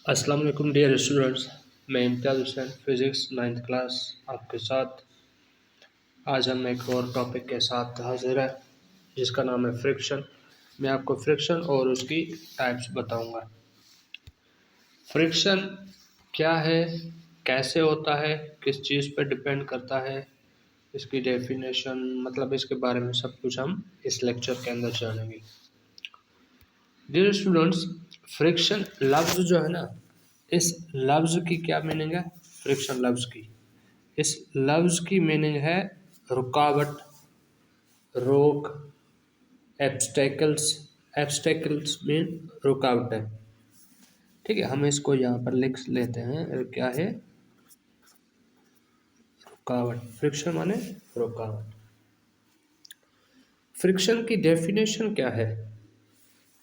अस्सलाम वालेकुम dear students. मैं इम्तियाज़ हुसैन फिज़िक्स 9th क्लास आपके साथ। आज हम एक और टॉपिक के साथ हाजिर है जिसका नाम है फ्रिक्शन। मैं आपको फ्रिक्शन और उसकी टाइप्स बताऊंगा। फ्रिक्शन क्या है, कैसे होता है, किस चीज़ पर डिपेंड करता है, इसकी डेफिनेशन मतलब इसके बारे में सब कुछ हम इस लेक्चर के अंदर जानेंगे। डियर स्टूडेंट्स, फ्रिक्शन लफ्ज़ जो है ना, इस लफ्ज़ की क्या मीनिंग है? फ्रिक्शन लफ्ज़ की, इस लफ्ज़ की मीनिंग है रुकावट, रोक, एब्स्टेकल्स। एब्स्टेकल्स मीन रुकावट है। ठीक है, हम इसको यहाँ पर लिख लेते हैं। क्या है? रुकावट। फ्रिक्शन माने रुकावट। फ्रिक्शन की डेफिनेशन क्या है?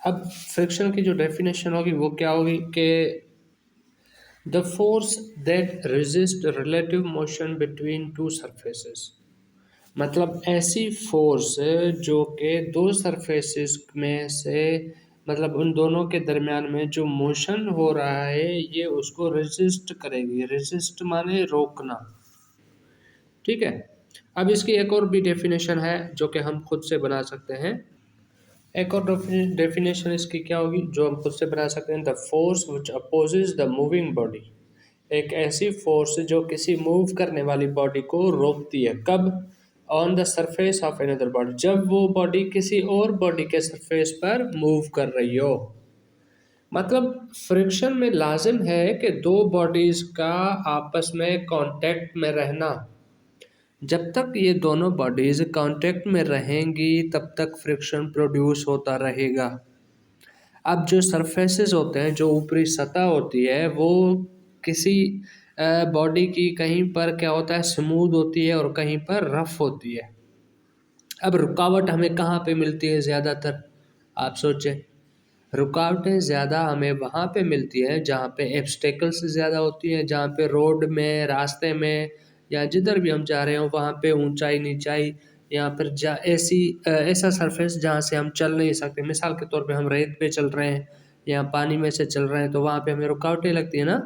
अब फ्रिक्शन की जो डेफिनेशन होगी वो क्या होगी कि the force that resist relative motion between two surfaces. मतलब ऐसी फोर्स जो कि दो सरफेसेस में से, मतलब उन दोनों के दरमियान में जो मोशन हो रहा है ये उसको रेजिस्ट करेगी। रेजिस्ट माने रोकना। ठीक है, अब इसकी एक और भी डेफिनेशन है जो कि हम खुद से बना सकते हैं। एक और डेफिनेशन इसकी क्या होगी जो हम खुद से बना सकते हैं? The force which opposes the moving body. एक ऐसी फोर्स जो किसी मूव करने वाली बॉडी को रोकती है। कब? On the surface of another body, जब वो बॉडी किसी और बॉडी के सरफेस पर मूव कर रही हो। मतलब फ्रिक्शन में लाजिम है कि दो बॉडीज का आपस में कांटेक्ट में रहना। जब तक ये दोनों बॉडीज कांटेक्ट में रहेंगी तब तक फ्रिक्शन प्रोड्यूस होता रहेगा। अब जो सरफेसेस होते हैं, जो ऊपरी सतह होती है, वो किसी बॉडी की कहीं पर क्या होता है, स्मूथ होती है और कहीं पर रफ होती है। अब रुकावट हमें कहाँ पे मिलती है ज़्यादातर? आप सोचें। रुकावटें ज़्यादा हमें वहाँ पे मिलती है जहाँ पे एब्स्टेकल्स ज़्यादा होती है, जहाँ पे रोड में, रास्ते में या जिधर भी हम जा रहे हो वहाँ पे ऊंचाई नीचाई, या फिर ऐसा सरफेस जहाँ से हम चल नहीं सकते। मिसाल के तौर पे हम रेत पे चल रहे हैं या पानी में से चल रहे हैं तो वहाँ पे हमें रुकावटें लगती है ना।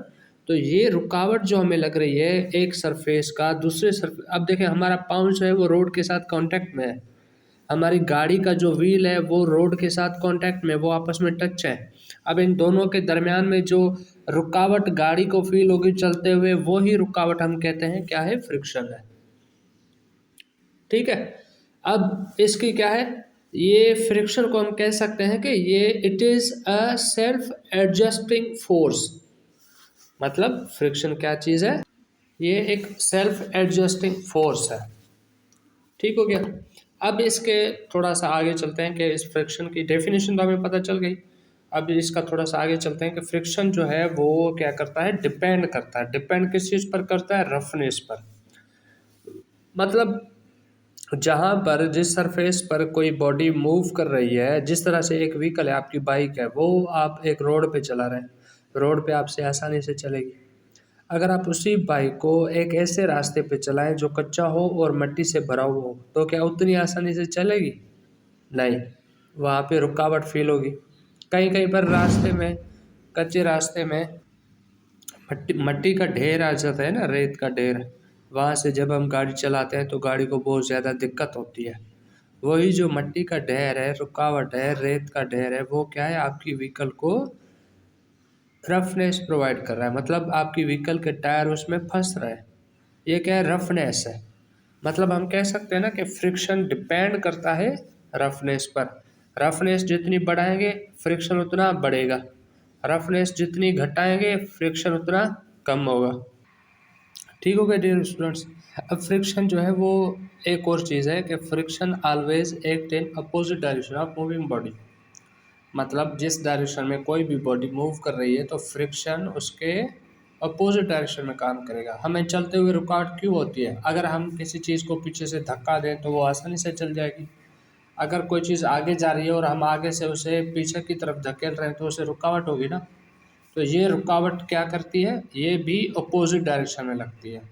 तो ये रुकावट जो हमें लग रही है एक सरफेस का दूसरे सरफेस, अब देखें हमारा पाँव जो है वो रोड के साथ कांटेक्ट में है, हमारी गाड़ी का जो व्हील है वो रोड के साथ कांटेक्ट में, वो आपस में टच है। अब इन दोनों के दरमियान में जो रुकावट गाड़ी को फील होगी चलते हुए, वो ही रुकावट हम कहते हैं क्या है? फ्रिक्शन है। ठीक है, अब इसकी क्या है? ये फ्रिक्शन को हम कह सकते हैं कि ये it is a self adjusting force. मतलब फ्रिक्शन क्या चीज़ है? ये एक सेल्फ एडजस्टिंग फोर्स है। ठीक हो गया। अब इसके थोड़ा सा आगे चलते हैं कि इस फ्रिक्शन की डेफिनेशन तो हमें पता चल गई। अब इसका थोड़ा सा आगे चलते हैं कि फ्रिक्शन जो है वो क्या करता है? डिपेंड करता है। डिपेंड किस चीज़ पर करता है? रफनेस पर। मतलब जहाँ पर जिस सरफेस पर कोई बॉडी मूव कर रही है, जिस तरह से एक व्हीकल है, आपकी बाइक है, वो आप एक रोड पे चला रहे हैं, रोड पे आपसे आसानी से चलेगी। अगर आप उसी बाइक को एक ऐसे रास्ते पे चलाएं जो कच्चा हो और मिट्टी से भरा हुआ हो, तो क्या उतनी आसानी से चलेगी? नहीं, वहाँ पे रुकावट फील होगी। कहीं कहीं पर रास्ते में, कच्चे रास्ते में मट्टी मट्टी का ढेर आ जाता है ना, रेत का ढेर। वहाँ से जब हम गाड़ी चलाते हैं तो गाड़ी को बहुत ज़्यादा दिक्कत होती है। वही जो मट्टी का ढेर है, रुकावट है, रेत का ढेर है, वो क्या है? आपकी व्हीकल को रफनेस प्रोवाइड कर रहा है। मतलब आपकी व्हीकल के टायर उसमें फंस रहे हैं। ये क्या है? रफनेस है। मतलब हम कह सकते हैं ना कि फ्रिक्शन डिपेंड करता है रफनेस पर। रफनेस जितनी बढ़ाएंगे फ्रिक्शन उतना बढ़ेगा, रफनेस जितनी घटाएंगे फ्रिक्शन उतना कम होगा। ठीक हो गया डियर स्टूडेंट्स। अब फ्रिक्शन जो है वो एक और चीज़ है कि friction always act in opposite direction of moving body. मतलब जिस डायरेक्शन में कोई भी बॉडी मूव कर रही है तो फ्रिक्शन उसके अपोजिट डायरेक्शन में काम करेगा। हमें चलते हुए रुकावट क्यों होती है? अगर हम किसी चीज़ को पीछे से धक्का दें तो वो आसानी से चल जाएगी। अगर कोई चीज़ आगे जा रही है और हम आगे से उसे पीछे की तरफ धकेल रहे हैं तो उसे रुकावट होगी ना। तो ये रुकावट क्या करती है? ये भी अपोजिट डायरेक्शन में लगती है।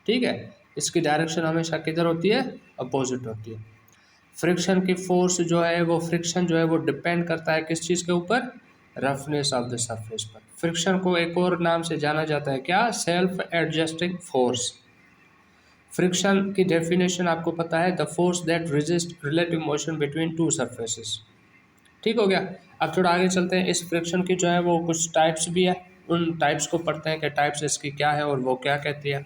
ठीक है, इसकी डायरेक्शन हमेशा किधर होती है? अपोजिट होती है। फ्रिक्शन की फोर्स जो है वो, फ्रिक्शन जो है वो डिपेंड करता है किस चीज़ के ऊपर? रफनेस ऑफ द सरफेस पर। फ्रिक्शन को एक और नाम से जाना जाता है क्या? Self adjusting force. फ्रिक्शन की डेफिनेशन आपको पता है, the force that resist relative motion between two surfaces. ठीक हो गया। अब थोड़ा आगे चलते हैं। इस फ्रिक्शन की जो है वो कुछ टाइप्स भी है, उन टाइप्स को पढ़ते हैं कि टाइप्स इसकी क्या है और वो क्या कहती है।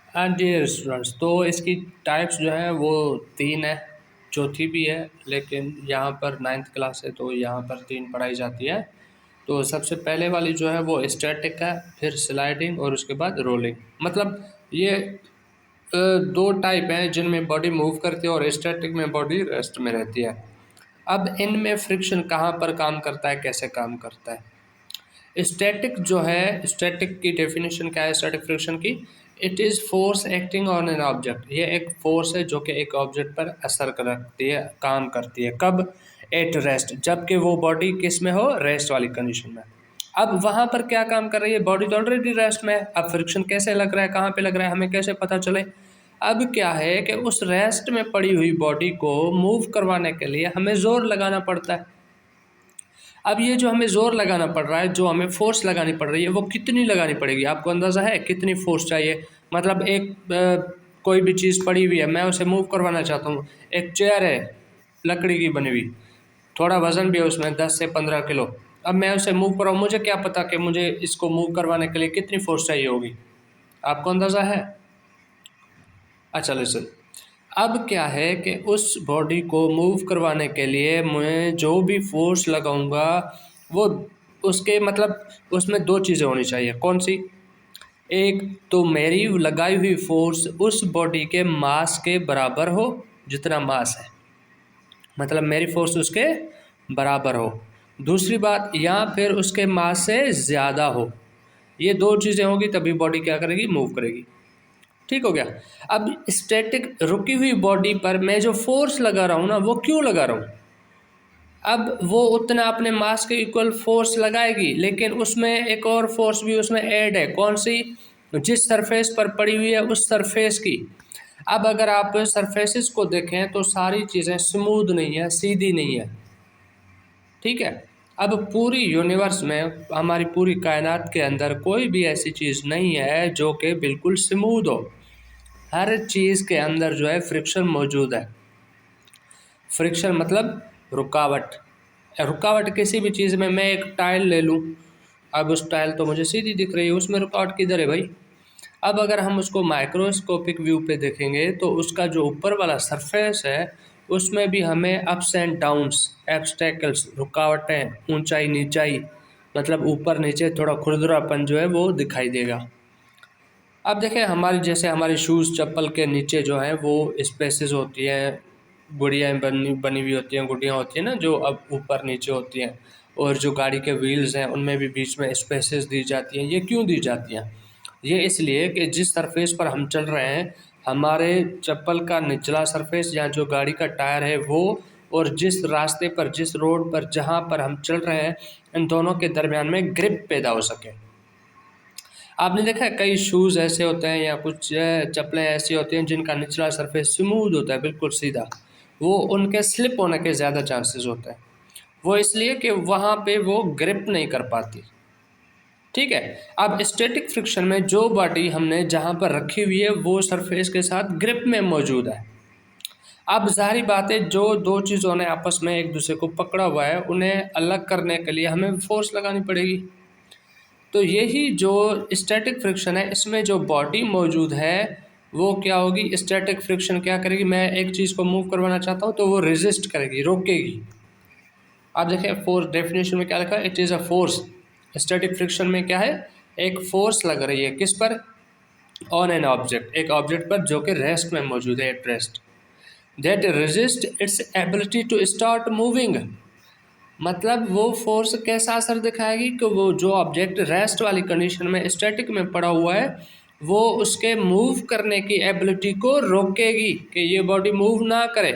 एंड डियर स्टूडेंट्स, तो इसकी टाइप्स जो है वो 3 है, चौथी भी है, लेकिन यहाँ पर 9th क्लास है तो यहाँ पर 3 पढ़ाई जाती है। तो सबसे पहले वाली जो है वो स्टैटिक है, फिर स्लाइडिंग और उसके बाद रोलिंग। मतलब ये 2 टाइप हैं जिनमें बॉडी मूव करती है और स्टैटिक में बॉडी रेस्ट में रहती है। अब इनमें फ्रिक्शन कहाँ पर काम करता है, कैसे काम करता है? स्टैटिक जो है, स्टैटिक की डेफिनेशन क्या है स्टैटिक फ्रिक्शन की? It is force acting on an object. ये एक फोर्स है जो कि एक ऑब्जेक्ट पर असर करती है, काम करती है। कब? एट रेस्ट, जबकि वो बॉडी किस में हो? रेस्ट वाली कंडीशन में। अब वहाँ पर क्या काम कर रही है? बॉडी तो ऑलरेडी रेस्ट में है। अब फ्रिक्शन कैसे लग रहा है, कहाँ पे लग रहा है, हमें कैसे पता चले? अब क्या है कि उस रेस्ट में पड़ी हुई बॉडी को मूव करवाने के लिए हमें ज़ोर लगाना पड़ता है। अब ये जो हमें ज़ोर लगाना पड़ रहा है, जो हमें फोर्स लगानी पड़ रही है, वो कितनी लगानी पड़ेगी? आपको अंदाज़ा है कितनी फोर्स चाहिए? मतलब एक कोई भी चीज़ पड़ी हुई है, मैं उसे मूव करवाना चाहता हूँ। एक चेयर है लकड़ी की बनी हुई, थोड़ा वज़न भी है उसमें 10 से 15 किलो। अब मैं उसे मूव कराऊँ, मुझे क्या पता कि मुझे इसको मूव करवाने के लिए कितनी फोर्स चाहिए होगी? आपको अंदाज़ा है? अच्छा लिसन, अब क्या है कि उस बॉडी को मूव करवाने के लिए मैं जो भी फोर्स लगाऊंगा वो उसके मतलब उसमें 2 चीज़ें होनी चाहिए। कौन सी? एक तो मेरी लगाई हुई फोर्स उस बॉडी के मास के बराबर हो, जितना मास है, मतलब मेरी फोर्स उसके बराबर हो। दूसरी बात, या फिर उसके मास से ज़्यादा हो। ये 2 चीज़ें होगी तभी बॉडी क्या करेगी? मूव करेगी। ठीक हो गया। अब स्टैटिक रुकी हुई बॉडी पर मैं जो फोर्स लगा रहा हूँ ना, वो क्यों लगा रहा हूँ? अब वो उतना अपने मास के इक्वल फोर्स लगाएगी, लेकिन उसमें एक और फोर्स भी उसमें ऐड है। कौन सी? जिस सरफेस पर पड़ी हुई है उस सरफेस की। अब अगर आप सरफेसेस को देखें तो सारी चीज़ें स्मूथ नहीं है, सीधी नहीं है। ठीक है। अब पूरी यूनिवर्स में, हमारी पूरी कायनात के अंदर कोई भी ऐसी चीज़ नहीं है जो कि बिल्कुल स्मूथ हो। हर चीज़ के अंदर जो है फ्रिक्शन मौजूद है। फ्रिक्शन मतलब रुकावट। रुकावट किसी भी चीज़ में, मैं एक टाइल ले लूँ, अब उस टाइल तो मुझे सीधी दिख रही है, उसमें रुकावट किधर है भाई? अब अगर हम उसको माइक्रोस्कोपिक व्यू पे देखेंगे तो उसका जो ऊपर वाला सरफेस है उसमें भी हमें अप्स एंड डाउन्स, एब्स्टेकल्स, रुकावटें, ऊंचाई नीचाई, मतलब ऊपर नीचे थोड़ा खुरदरापन जो है वो दिखाई देगा। अब देखें, हमारी जैसे हमारे शूज़ चप्पल के नीचे जो है वो स्पेसेस होती हैं, गुड़ियाँ बनी बनी हुई होती हैं, गुड़ियाँ होती हैं ना जो अब ऊपर नीचे होती हैं, और जो गाड़ी के व्हील्स हैं उनमें भी बीच में स्पेसेस दी जाती हैं। ये क्यों दी जाती हैं? ये इसलिए कि जिस सरफेस पर हम चल रहे हैं, हमारे चप्पल का निचला सरफेस या जो गाड़ी का टायर है वो, और जिस रास्ते पर, जिस रोड पर, जहाँ पर हम चल रहे हैं, इन दोनों के दरमियान में ग्रिप पैदा हो सके। आपने देखा है कई शूज़ ऐसे होते हैं या कुछ चप्पलें ऐसी होती हैं जिनका निचला सरफेस स्मूथ होता है, बिल्कुल सीधा, वो उनके स्लिप होने के ज़्यादा चांसेस होते हैं। वो इसलिए कि वहाँ पे वो ग्रिप नहीं कर पाती। ठीक है। अब स्टैटिक फ्रिक्शन में जो बॉडी हमने जहाँ पर रखी हुई है वो सरफेस के साथ ग्रिप में मौजूद है। अब ज़ाहिर बात है, जो 2 चीज़ों ने आपस में एक दूसरे को पकड़ा हुआ है उन्हें अलग करने के लिए हमें फोर्स लगानी पड़ेगी। तो यही जो स्टैटिक फ्रिक्शन है, इसमें जो बॉडी मौजूद है वो क्या होगी? स्टैटिक फ्रिक्शन क्या करेगी? मैं एक चीज़ को मूव करवाना चाहता हूँ तो वो रेजिस्ट करेगी, रोकेगी। आप देखिए फोर्स डेफिनेशन में क्या लिखा है? It is a force. Static friction में क्या है? एक फोर्स लग रही है, किस पर? ऑन एन ऑब्जेक्ट, एक ऑब्जेक्ट पर जो कि रेस्ट में मौजूद है, at rest, that resist its ability to start moving. मतलब वो फोर्स कैसा असर दिखाएगी कि वो जो ऑब्जेक्ट रेस्ट वाली कंडीशन में, स्टैटिक में पड़ा हुआ है, वो उसके मूव करने की एबिलिटी को रोकेगी कि ये बॉडी मूव ना करे।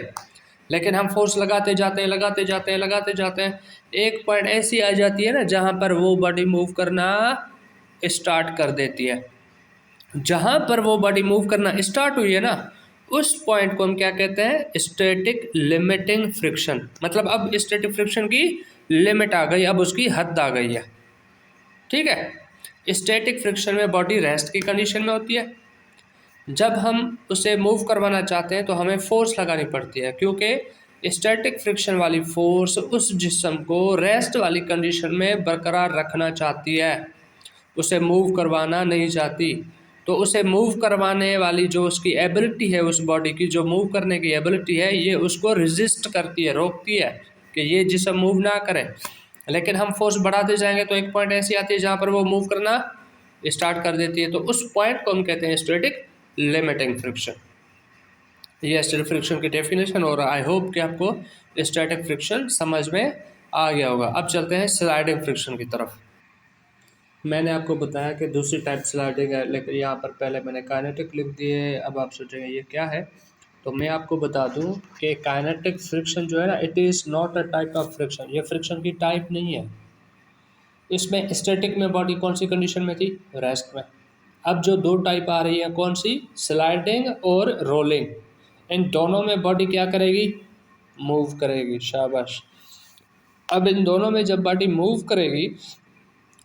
लेकिन हम फोर्स लगाते जाते हैं, लगाते जाते हैं, लगाते जाते हैं, एक पॉइंट ऐसी आ जाती है ना जहाँ पर वो बॉडी मूव करना स्टार्ट कर देती है। जहाँ पर वो बॉडी मूव करना स्टार्ट हुई है ना, उस पॉइंट को हम क्या कहते हैं? Static limiting friction. मतलब अब स्टैटिक फ्रिक्शन की लिमिट आ गई, अब उसकी हद आ गई है। ठीक है। स्टैटिक फ्रिक्शन में बॉडी रेस्ट की कंडीशन में होती है। जब हम उसे मूव करवाना चाहते हैं तो हमें फोर्स लगानी पड़ती है, क्योंकि स्टैटिक फ्रिक्शन वाली फोर्स उस जिस्म को रेस्ट वाली कंडीशन में बरकरार रखना चाहती है, उसे मूव करवाना नहीं चाहती। तो उसे मूव करवाने वाली जो उसकी एबिलिटी है, उस बॉडी की जो मूव करने की एबिलिटी है, ये उसको रेजिस्ट करती है, रोकती है कि ये जिस्म मूव ना करे। लेकिन हम फोर्स बढ़ाते जाएंगे तो एक पॉइंट ऐसी आती है जहाँ पर वो मूव करना स्टार्ट कर देती है, तो उस पॉइंट को हम कहते हैं स्टैटिक लिमिटिंग फ्रिक्शन। ये स्टैटिक फ्रिक्शन की डेफिनेशन, और आई होप कि आपको स्टैटिक फ्रिक्शन समझ में आ गया होगा। अब चलते हैं स्लाइडिंग फ्रिक्शन की तरफ। मैंने आपको बताया कि दूसरी टाइप स्लाइडिंग है, लेकिन यहाँ पर पहले मैंने काइनेटिक लिख दिए। अब आप सोचेंगे ये क्या है, तो मैं आपको बता दूं कि काइनेटिक फ्रिक्शन जो है ना, it is not a type of friction. ये फ्रिक्शन की टाइप नहीं है। इसमें स्टैटिक में बॉडी कौन सी कंडीशन में थी, रेस्ट में। अब जो दो टाइप आ रही है, कौन सी, स्लाइडिंग और रोलिंग। इन दोनों में बॉडी क्या करेगी, मूव करेगी। शाबाश। अब इन दोनों में जब बॉडी मूव करेगी,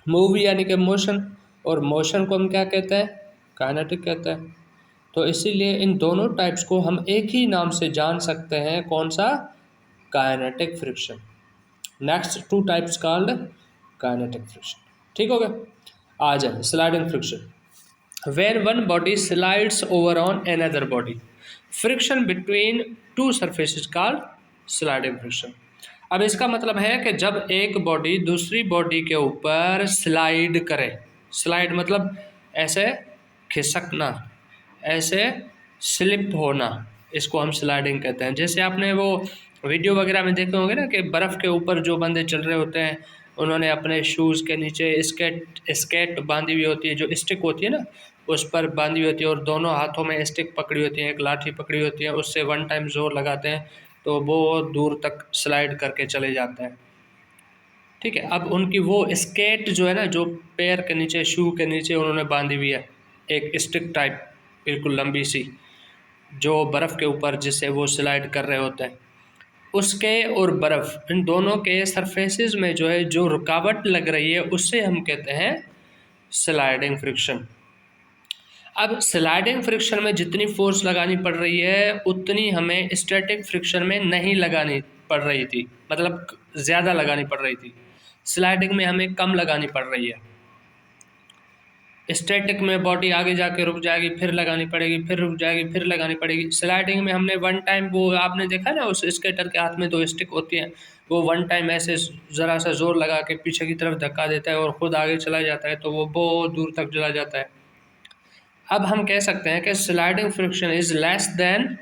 मूव यानी कि मोशन, और मोशन को हम क्या कहते हैं, काइनेटिक कहते हैं। तो इसीलिए इन दोनों टाइप्स को हम एक ही नाम से जान सकते हैं, कौन सा, kinetic friction. Next two types called kinetic friction. ठीक हो गया। आ जाए sliding friction. Where one body slides over on another body, friction between two surfaces called sliding friction. अब इसका मतलब है कि जब एक बॉडी दूसरी बॉडी के ऊपर स्लाइड करे, स्लाइड मतलब ऐसे खिसकना, ऐसे स्लिप होना, इसको हम स्लाइडिंग कहते हैं। जैसे आपने वो वीडियो वगैरह में देखे होंगे ना कि बर्फ़ के ऊपर जो बंदे चल रहे होते हैं, उन्होंने अपने शूज़ के नीचे स्केट बांधी हुई होती है, जो स्टिक होती है ना, उस पर बांधी हुई होती है, और दोनों हाथों में स्टिक पकड़ी होती है, एक लाठी पकड़ी होती है, उससे वन टाइम जोर लगाते हैं तो वो दूर तक स्लाइड करके चले जाते हैं। ठीक है। अब उनकी वो स्केट जो है ना, जो पैर के नीचे, शू के नीचे उन्होंने बांधी हुई है, एक स्टिक टाइप बिल्कुल लंबी सी, जो बर्फ़ के ऊपर जिससे वो स्लाइड कर रहे होते हैं, उसके और बर्फ़, इन दोनों के सरफेसेस में जो है जो रुकावट लग रही है, उससे हम कहते हैं स्लाइडिंग फ्रिक्शन। अब स्लाइडिंग फ्रिक्शन में जितनी फोर्स लगानी पड़ रही है, उतनी हमें स्टैटिक फ्रिक्शन में नहीं लगानी पड़ रही थी, मतलब ज़्यादा लगानी पड़ रही थी। स्लाइडिंग में हमें कम लगानी पड़ रही है। स्टैटिक में बॉडी आगे जाके रुक जाएगी, फिर लगानी पड़ेगी, फिर रुक जाएगी, फिर लगानी पड़ेगी। स्लाइडिंग में हमने वन टाइम, वो आपने देखा ना, उस स्केटर के हाथ में दो स्टिक होती हैं, वो वन टाइम ऐसे ज़रा सा जोर लगा के पीछे की तरफ धक्का देता है और ख़ुद आगे चला जाता है, तो वो बहुत दूर तक चला जाता है। अब हम कह सकते हैं कि sliding friction is less than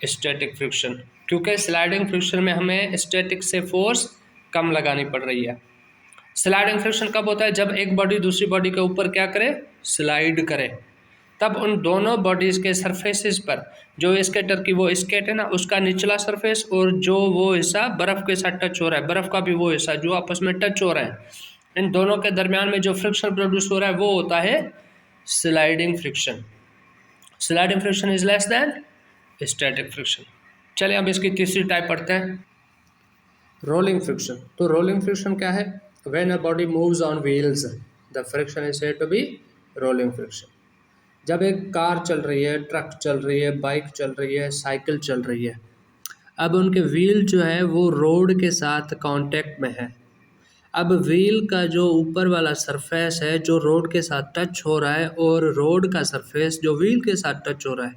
static friction, क्योंकि स्लाइडिंग फ्रिक्शन में हमें स्टैटिक से फोर्स कम लगानी पड़ रही है। स्लाइडिंग फ्रिक्शन कब होता है, जब एक बॉडी दूसरी बॉडी के ऊपर क्या करे, स्लाइड करे। तब उन दोनों बॉडीज़ के सरफेसेस पर, जो स्केटर की वो स्केट है ना, उसका निचला सरफेस और जो वो हिस्सा बर्फ़ के साथ टच हो रहा है, बर्फ़ का भी वो हिस्सा जो आपस में टच हो रहा है, इन दोनों के दरमियान में जो फ्रिक्शन प्रोड्यूस हो रहा है, वो होता है sliding friction. Sliding friction is less than static friction. चलिए अब इसकी तीसरी टाइप पढ़ते हैं, रोलिंग फ्रिक्शन। तो रोलिंग फ्रिक्शन क्या है, when a body moves on wheels the friction is said to be rolling friction. जब एक कार चल रही है, ट्रक चल रही है, बाइक चल रही है, साइकिल चल रही है, अब उनके व्हील जो है वो रोड के साथ कांटेक्ट में है। अब व्हील का जो ऊपर वाला सरफेस है जो रोड के साथ टच हो रहा है, और रोड का सरफेस जो व्हील के साथ टच हो रहा है,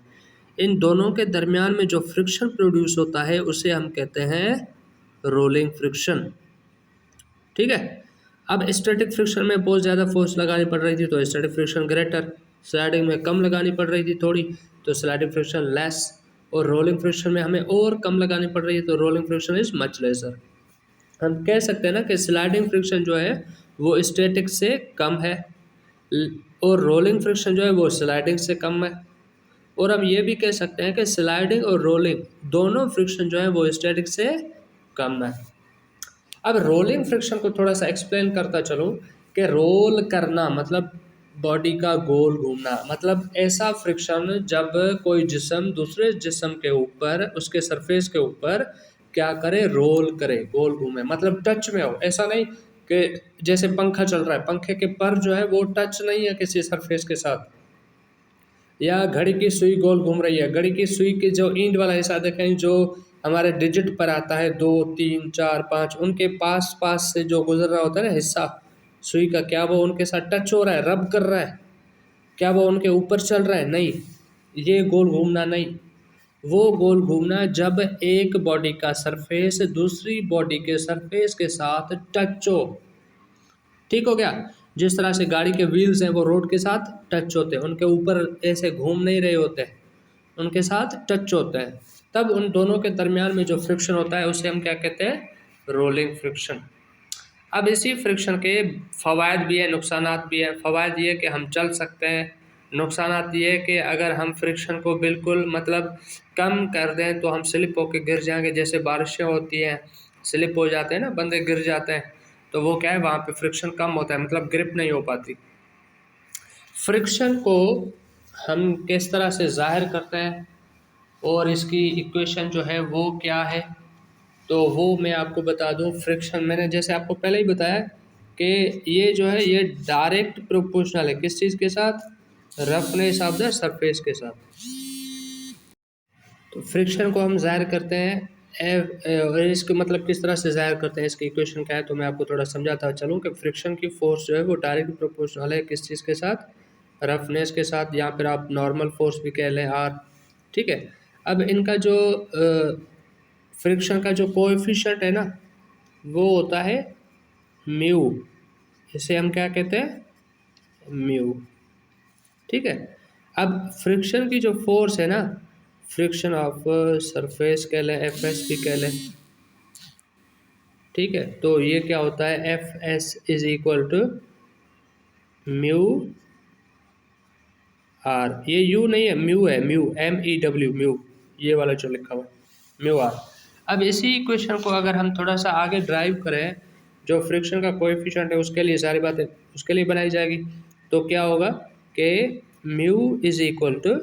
इन दोनों के दरमियान में जो फ्रिक्शन प्रोड्यूस होता है, उसे हम कहते हैं रोलिंग फ्रिक्शन। ठीक है। अब स्टैटिक फ्रिक्शन में बहुत ज़्यादा फोर्स लगानी पड़ रही थी, तो स्टैटिक फ्रिक्शन ग्रेटर। स्लाइडिंग में कम लगानी पड़ रही थी थोड़ी, तो स्लाइडिंग फ्रिक्शन लेस। और रोलिंग फ्रिक्शन में हमें और कम लगानी पड़ रही है, तो rolling friction is much laser. हम कह सकते हैं ना कि स्लाइडिंग फ्रिक्शन जो है वो स्टैटिक से कम है, और रोलिंग फ्रिक्शन जो है वो स्लाइडिंग से कम है। और हम ये भी कह सकते हैं कि स्लाइडिंग और रोलिंग दोनों फ्रिक्शन जो है वो स्टैटिक से कम है। अब रोलिंग फ्रिक्शन को थोड़ा सा एक्सप्लेन करता चलूँ कि रोल करना मतलब बॉडी का गोल घूमना, मतलब ऐसा फ्रिक्शन जब कोई जिस्म दूसरे जिस्म के ऊपर, उसके सरफेस के ऊपर क्या करे, रोल करे, गोल घूमे, मतलब टच में हो। ऐसा नहीं कि जैसे पंखा चल रहा है, पंखे के पर जो है वो टच नहीं है किसी सरफेस के साथ, या घड़ी की सुई गोल घूम रही है, घड़ी की सुई के जो इंड वाला हिस्सा देखें, जो हमारे डिजिट पर आता है 2 3 4 5, उनके पास पास से जो गुजर रहा होता है ना हिस्सा सुई का, क्या वो उनके साथ टच हो रहा है, रब कर रहा है, क्या वो उनके ऊपर चल रहा है? नहीं। ये गोल घूमना नहीं। वो गोल घूमना जब एक बॉडी का सरफेस दूसरी बॉडी के सरफेस के साथ टच हो। ठीक हो गया? जिस तरह से गाड़ी के व्हील्स हैं वो रोड के साथ टच होते हैं, उनके ऊपर ऐसे घूम नहीं रहे होते, उनके साथ टच होते हैं, तब उन दोनों के दरमियान में जो फ्रिक्शन होता है उसे हम क्या कहते हैं? Rolling friction. अब इसी फ्रिक्शन के फ़वायद भी है, नुकसानात भी है। फ़वायद ये कि हम चल सकते हैं, नुकसानात ये कि अगर हम फ्रिक्शन को बिल्कुल मतलब कम कर दें तो हम स्लिप होकर गिर जाएंगे। जैसे बारिशें होती हैं, स्लिप हो जाते हैं ना, बंदे गिर जाते हैं, तो वो क्या है, वहाँ पे फ्रिक्शन कम होता है, मतलब ग्रिप नहीं हो पाती। फ्रिक्शन को हम किस तरह से ज़ाहिर करते हैं और इसकी इक्वेशन जो है वो क्या है, तो वो मैं आपको बता दूं। फ्रिक्शन मैंने जैसे आपको पहले ही बताया कि ये जो है ये डायरेक्ट प्रोपोर्शनल है किस चीज़ के साथ? रफनेस ऑफ द सरफेस के साथ। तो फ्रिक्शन को हम ज़ाहिर करते हैं और इसका मतलब किस तरह से ज़ाहिर करते हैं, इसकी इक्वेशन क्या है, तो मैं आपको थोड़ा समझाता चलूँ कि फ्रिक्शन की फोर्स जो है वो डायरेक्ट प्रोपोर्शनल है किस चीज़ के साथ? रफनेस के साथ, या फिर आप नॉर्मल फोर्स भी कह लें, आर। ठीक है। अब इनका जो फ्रिक्शन का जो कोएफिशिएंट है ना वो होता है म्यू, इसे हम क्या कहते हैं? म्यू। ठीक है। अब फ्रिक्शन की जो फोर्स है ना, फ्रिक्शन ऑफ सरफेस कह लें, एफ एस भी कह लें, ठीक है, तो ये क्या होता है? F S is equal to mu R. ये यू नहीं है, म्यू है, म्यू, MEW, म्यू, ये वाला जो लिखा हुआ है म्यू आर। अब इसी इक्वेशन को अगर हम थोड़ा सा आगे ड्राइव करें, जो फ्रिक्शन का कोएफिशिएंट है उसके लिए सारी बातें उसके लिए बनाई जाएगी, तो क्या होगा कि mu is equal to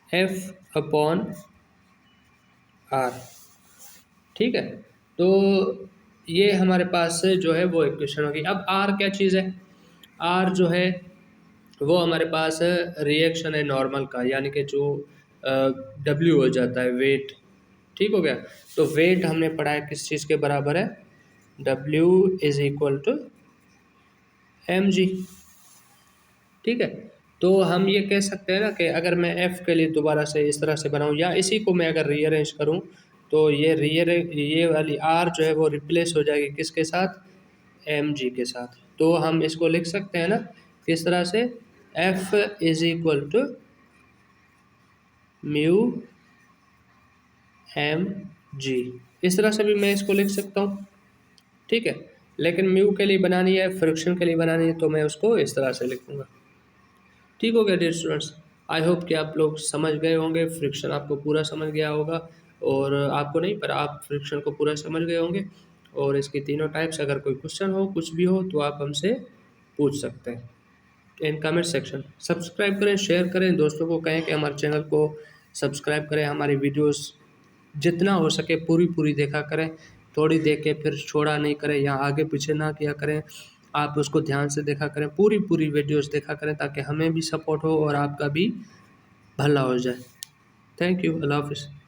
F upon R. ठीक है, तो ये हमारे पास जो है वो इक्वेशन होगी। अब आर क्या चीज़ है? आर जो है वो हमारे पास रिएक्शन है नॉर्मल का, यानी कि जो डब्ल्यू हो जाता है, वेट। ठीक हो गया? तो वेट हमने पढ़ा है किस चीज़ के बराबर है? W is equal to mg। ठीक है, तो हम ये कह सकते हैं ना कि अगर मैं F के लिए दोबारा से इस तरह से बनाऊं, या इसी को मैं अगर रीअरेंज करूं, तो ये वाली R जो है वो रिप्लेस हो जाएगी किसके साथ? mg के साथ। तो हम इसको लिख सकते हैं ना किस तरह से? F is equal to mu mg, इस तरह से भी मैं इसको लिख सकता हूँ। ठीक है, लेकिन म्यू के लिए बनानी है, फ्रिक्शन के लिए बनानी है, तो मैं उसको इस तरह से लिखूंगा। ठीक हो गया डियर स्टूडेंट्स? आई होप कि आप लोग समझ गए होंगे, फ्रिक्शन आपको पूरा समझ गया होगा, और आपको नहीं पर आप फ्रिक्शन को पूरा समझ गए होंगे। और इसकी तीनों टाइप्स, अगर कोई क्वेश्चन हो, कुछ भी हो, तो आप हमसे पूछ सकते हैं इन कमेंट सेक्शन। सब्सक्राइब करें, शेयर करें, दोस्तों को कहें कि हमारे चैनल को सब्सक्राइब करें, हमारी वीडियोस जितना हो सके पूरी देखा करें, थोड़ी देख के फिर छोड़ा नहीं करें या आगे पीछे ना किया करें। आप उसको ध्यान से देखा करें, पूरी वीडियोस देखा करें, ताकि हमें भी सपोर्ट हो और आपका भी भला हो जाए। Thank you. अल्लाह हाफिज़।